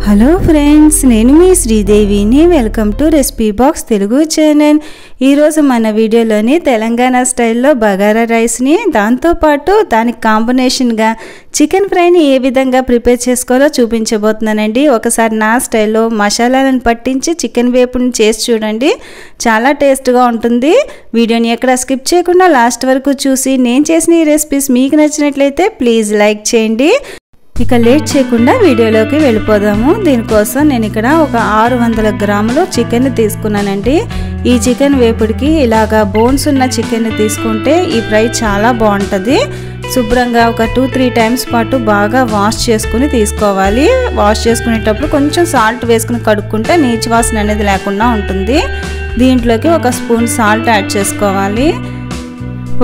Hello friends, నేను మీ శ్రీదేవిని. Welcome to recipe box Telugu channel. ఈరోజు మన వీడియోలోని తెలంగాణ స్టైల్లో బగారా రైస్ని, దాంతోపాటు దానికి కాంబినేషన్గా చికెన్ ఫ్రైని ఏ విధంగా ప్రిపేర్ చేసుకోవాలో చూపించబోతున్నానండి. ఒకసారి నా స్టైల్లో మసాలాలను పట్టించి చికెన్ వేపుని చేసి చూడండి, చాలా టేస్ట్గా ఉంటుంది. వీడియోని ఎక్కడ స్కిప్ చేయకుండా లాస్ట్ వరకు చూసి నేను చేసిన ఈ రెసిపీస్ మీకు నచ్చినట్లయితే ప్లీజ్ లైక్ చేయండి. ఇక లేట్ చేయకుండా వీడియోలోకి వెళ్ళిపోదాము. దీనికోసం నేను ఇక్కడ ఒక 600 గ్రాములు చికెన్ తీసుకున్నానండి. ఈ చికెన్ వేపుడికి ఇలాగా బోన్స్ ఉన్న చికెన్ తీసుకుంటే ఈ ఫ్రై చాలా బాగుంటుంది. శుభ్రంగా ఒక 2-3 టైమ్స్ పాటు బాగా వాష్ చేసుకుని తీసుకోవాలి. వాష్ చేసుకునేటప్పుడు కొంచెం సాల్ట్ వేసుకుని కడుక్కుంటే నీచు వాసన అనేది లేకుండా ఉంటుంది. దీంట్లోకి ఒక స్పూన్ సాల్ట్ యాడ్ చేసుకోవాలి.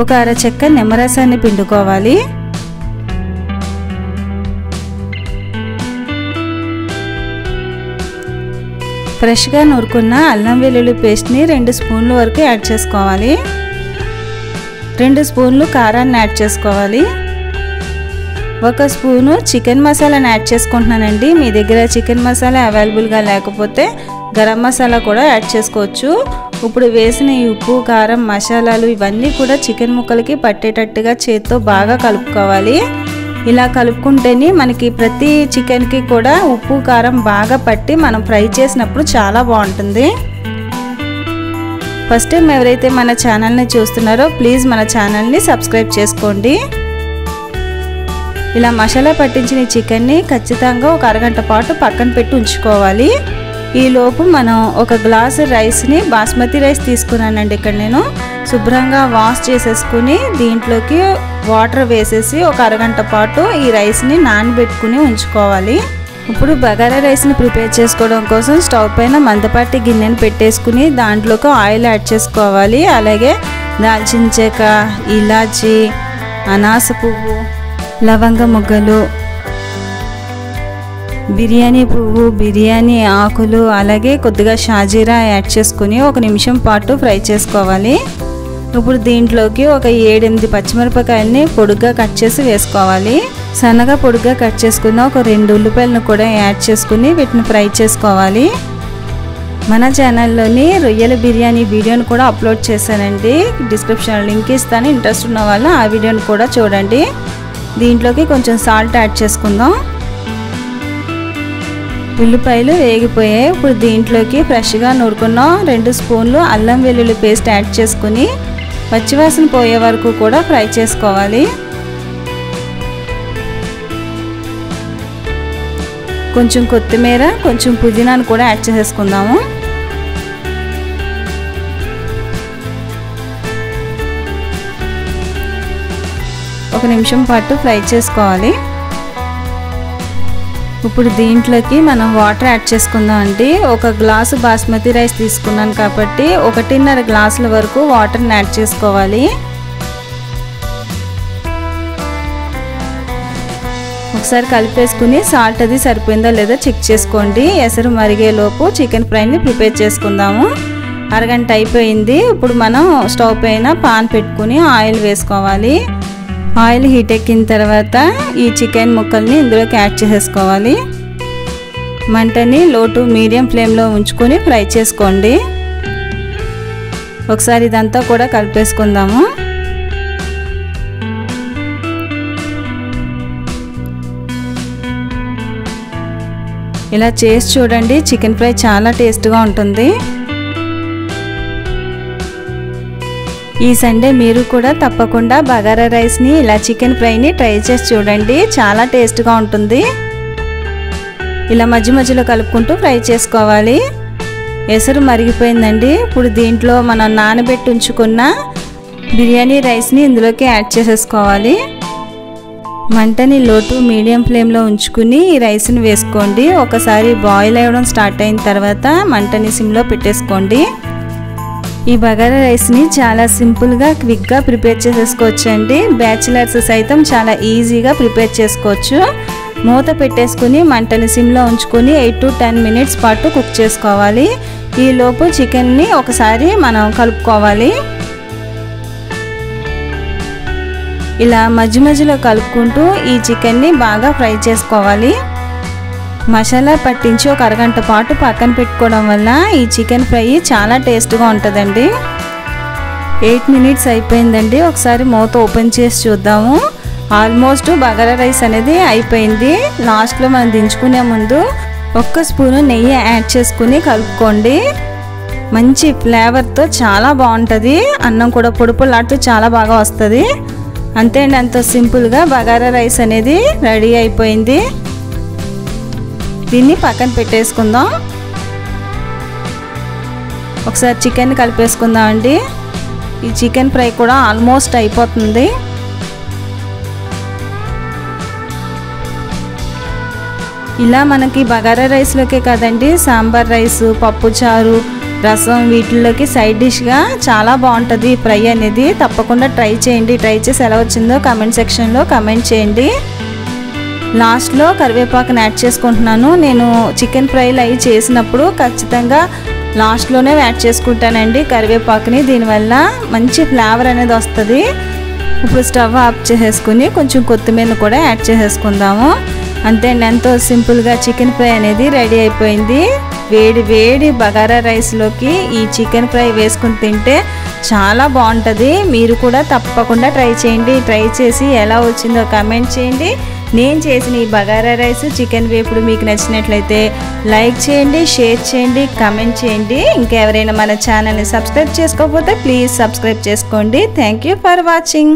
ఒక అరచెక్క నిమ్మరసాన్ని పిండుకోవాలి. ఫ్రెష్గా నూరుకున్న అల్లం వెల్లుల్లి పేస్ట్ని 2 స్పూన్ల వరకు యాడ్ చేసుకోవాలి. 2 స్పూన్లు కారాన్ని యాడ్ చేసుకోవాలి. 1 స్పూను చికెన్ మసాలాని యాడ్ చేసుకుంటున్నానండి. మీ దగ్గర చికెన్ మసాలా అవైలబుల్గా లేకపోతే గరం మసాలా కూడా యాడ్ చేసుకోవచ్చు. ఇప్పుడు వేసిన ఈ ఉప్పు, కారం, మసాలాలు ఇవన్నీ కూడా చికెన్ ముక్కలకి పట్టేటట్టుగా చేత్తో బాగా కలుపుకోవాలి. ఇలా కలుపుకుంటేనే మనకి ప్రతి చికెన్కి కూడా ఉప్పు, కారం బాగా పట్టి మనం ఫ్రై చేసినప్పుడు చాలా బాగుంటుంది. ఫస్ట్ టైం ఎవరైతే మన ఛానల్ని చూస్తున్నారో ప్లీజ్ మన ఛానల్ని సబ్స్క్రైబ్ చేసుకోండి. ఇలా మసాలా పట్టించిన చికెన్ని ఖచ్చితంగా ఒక అరగంట పాటు పక్కన పెట్టి ఉంచుకోవాలి. ఈలోపు మనం ఒక గ్లాసు రైస్ని, బాస్మతి రైస్ తీసుకున్నానండి. ఇక్కడ నేను శుభ్రంగా వాష్ చేసేసుకుని దీంట్లోకి వాటర్ వేసేసి ఒక అరగంట పాటు ఈ రైస్ని నానబెట్టుకుని ఉంచుకోవాలి. ఇప్పుడు బగారా రైస్ని ప్రిపేర్ చేసుకోవడం కోసం స్టవ్ పైన మందపాటి గిన్నెని పెట్టేసుకుని దాంట్లోకి ఆయిల్ యాడ్ చేసుకోవాలి. అలాగే దాల్చిన చెక్క, ఇలాచి, అనాస పువ్వు, లవంగ మొగ్గలు, బిర్యానీ పువ్వు, బిర్యానీ ఆకులు, అలాగే కొద్దిగా షాజీరా యాడ్ చేసుకుని 1 నిమిషం పాటు ఫ్రై చేసుకోవాలి. ఇప్పుడు దీంట్లోకి ఒక 7-8 పచ్చిమిరపకాయలని పొడుగ్గా కట్ చేసి వేసుకోవాలి. సన్నగా పొడుగ్గా కట్ చేసుకున్న ఒక 2 ఉల్లిపాయలను కూడా యాడ్ చేసుకుని వీటిని ఫ్రై చేసుకోవాలి. మన ఛానల్లోని రొయ్యల బిర్యానీ వీడియోని కూడా అప్లోడ్ చేశానండి. డిస్క్రిప్షన్లో లింక్ ఇస్తాను, ఇంట్రెస్ట్ ఉన్న వాళ్ళు ఆ వీడియోని కూడా చూడండి. దీంట్లోకి కొంచెం సాల్ట్ యాడ్ చేసుకుందాం. ఉల్లిపాయలు వేగిపోయాయి. ఇప్పుడు దీంట్లోకి ఫ్రెష్గా నూరుకున్న 2 స్పూన్లు అల్లం వెల్లుల్లి పేస్ట్ యాడ్ చేసుకుని పచ్చివాసన పోయే వరకు కూడా ఫ్రై చేసుకోవాలి. కొంచెం కొత్తిమీర, కొంచెం పుదీనాను కూడా యాడ్ చేసేసుకుందాము. ఒక నిమిషం పాటు ఫ్రై చేసుకోవాలి. ఇప్పుడు దీంట్లోకి మనం వాటర్ యాడ్ చేసుకుందాం అండి. ఒక గ్లాసు బాస్మతి రైస్ తీసుకున్నాను కాబట్టి 1.5 గ్లాసుల వరకు వాటర్ని యాడ్ చేసుకోవాలి. ఒకసారి కలిపేసుకుని సాల్ట్ అది సరిపోయిందో లేదో చెక్ చేసుకోండి. ఎసరు మరిగేలోపు చికెన్ ఫ్రైని ప్రిపేర్ చేసుకుందాము. అరగంట అయిపోయింది. ఇప్పుడు మనం స్టవ్ పైన పాన్ పెట్టుకుని ఆయిల్ వేసుకోవాలి. ఆయిల్ హీట్ ఎక్కిన తర్వాత ఈ చికెన్ ముక్కల్ని ఇందులోకి యాడ్ చేసేసుకోవాలి. మంటని లో టు మీడియం ఫ్లేమ్లో ఉంచుకొని ఫ్రై చేసుకోండి. ఒకసారి ఇదంతా కూడా కలిపేసుకుందాము. ఇలా చేసి చూడండి, చికెన్ ఫ్రై చాలా టేస్ట్గా ఉంటుంది. ఈ సండే మీరు కూడా తప్పకుండా బగారా రైస్ని, ఇలా చికెన్ ఫ్రైని ట్రై చేసి చూడండి, చాలా టేస్ట్గా ఉంటుంది. ఇలా మధ్య మధ్యలో కలుపుకుంటూ ఫ్రై చేసుకోవాలి. ఎసరు మరిగిపోయిందండి. ఇప్పుడు దీంట్లో మనం నానబెట్టి ఉంచుకున్న బిర్యానీ రైస్ని ఇందులోకి యాడ్ చేసేసుకోవాలి. మంటని లో టు మీడియం ఫ్లేమ్లో ఉంచుకుని ఈ రైస్ని వేసుకోండి. ఒకసారి బాయిల్ అవ్వడం స్టార్ట్ అయిన తర్వాత మంటని సిమ్లో పెట్టేసుకోండి. ఈ బగారా రైస్ని చాలా సింపుల్గా, క్విక్గా ప్రిపేర్ చేసేసుకోవచ్చు అండి. బ్యాచిలర్స్ సైతం చాలా ఈజీగా ప్రిపేర్ చేసుకోవచ్చు. మూత పెట్టేసుకుని మంటని సిమ్లో ఉంచుకొని 8 to 10 మినిట్స్ పాటు కుక్ చేసుకోవాలి. ఈలోపు చికెన్ని ఒకసారి మనం కలుపుకోవాలి. ఇలా మధ్య మధ్యలో కలుపుకుంటూ ఈ చికెన్ని బాగా ఫ్రై చేసుకోవాలి. మసాలా పట్టించి ఒక అరగంట పాటు పక్కన పెట్టుకోవడం వల్ల ఈ చికెన్ ఫ్రై చాలా టేస్ట్గా ఉంటుందండి. 8 మినిట్స్ అయిపోయిందండి. ఒకసారి మూత ఓపెన్ చేసి చూద్దాము. ఆల్మోస్ట్ బగారా రైస్ అనేది అయిపోయింది. లాస్ట్లో మనం దించుకునే ముందు 1 స్పూను నెయ్యి యాడ్ చేసుకుని కలుపుకోండి. మంచి ఫ్లేవర్తో చాలా బాగుంటుంది. అన్నం కూడా పొడి పొడిలాడుతూ చాలా బాగా వస్తుంది. అంతే అండి, అంత సింపుల్గా బగారా రైస్ అనేది రెడీ అయిపోయింది. దీన్ని పక్కన పెట్టేసుకుందాం. ఒకసారి చికెన్ కలిపేసుకుందాం అండి. ఈ చికెన్ ఫ్రై కూడా ఆల్మోస్ట్ అయిపోతుంది. ఇలా మనకి బగారా రైస్లోకే కాదండి, సాంబార్ రైస్, పప్పుచారు, రసం వీటిల్లోకి సైడ్ డిష్గా చాలా బాగుంటుంది ఫ్రై అనేది. తప్పకుండా ట్రై చేయండి. ట్రై చేసి ఎలా వచ్చిందో కామెంట్ సెక్షన్లో కామెంట్ చేయండి. లాస్ట్లో కరివేపాకుని యాడ్ చేసుకుంటున్నాను. నేను చికెన్ ఫ్రైలు అవి చేసినప్పుడు ఖచ్చితంగా లాస్ట్లోనే యాడ్ చేసుకుంటానండి కరివేపాకుని. దీనివల్ల మంచి ఫ్లేవర్ అనేది వస్తుంది. ఇప్పుడు స్టవ్ ఆఫ్ చేసేసుకుని కొంచెం కొత్తిమీర కూడా యాడ్ చేసేసుకుందాము. అంతే అండి, ఎంతో సింపుల్గా చికెన్ ఫ్రై అనేది రెడీ అయిపోయింది. వేడి వేడి బగారా రైస్లోకి ఈ చికెన్ ఫ్రై వేసుకుని తింటే చాలా బాగుంటుంది. మీరు కూడా తప్పకుండా ట్రై చేయండి. ట్రై చేసి ఎలా వచ్చిందో కామెంట్ చేయండి. నేను చేసిన ఈ బగారా రైస్, చికెన్ వేపుడు మీకు నచ్చినట్లయితే లైక్ చేయండి, షేర్ చేయండి, కామెంట్ చేయండి. ఇంకెవరైనా మన ఛానల్ని సబ్స్క్రైబ్ చేసుకోకపోతే ప్లీజ్ సబ్స్క్రైబ్ చేసుకోండి. Thank you for watching.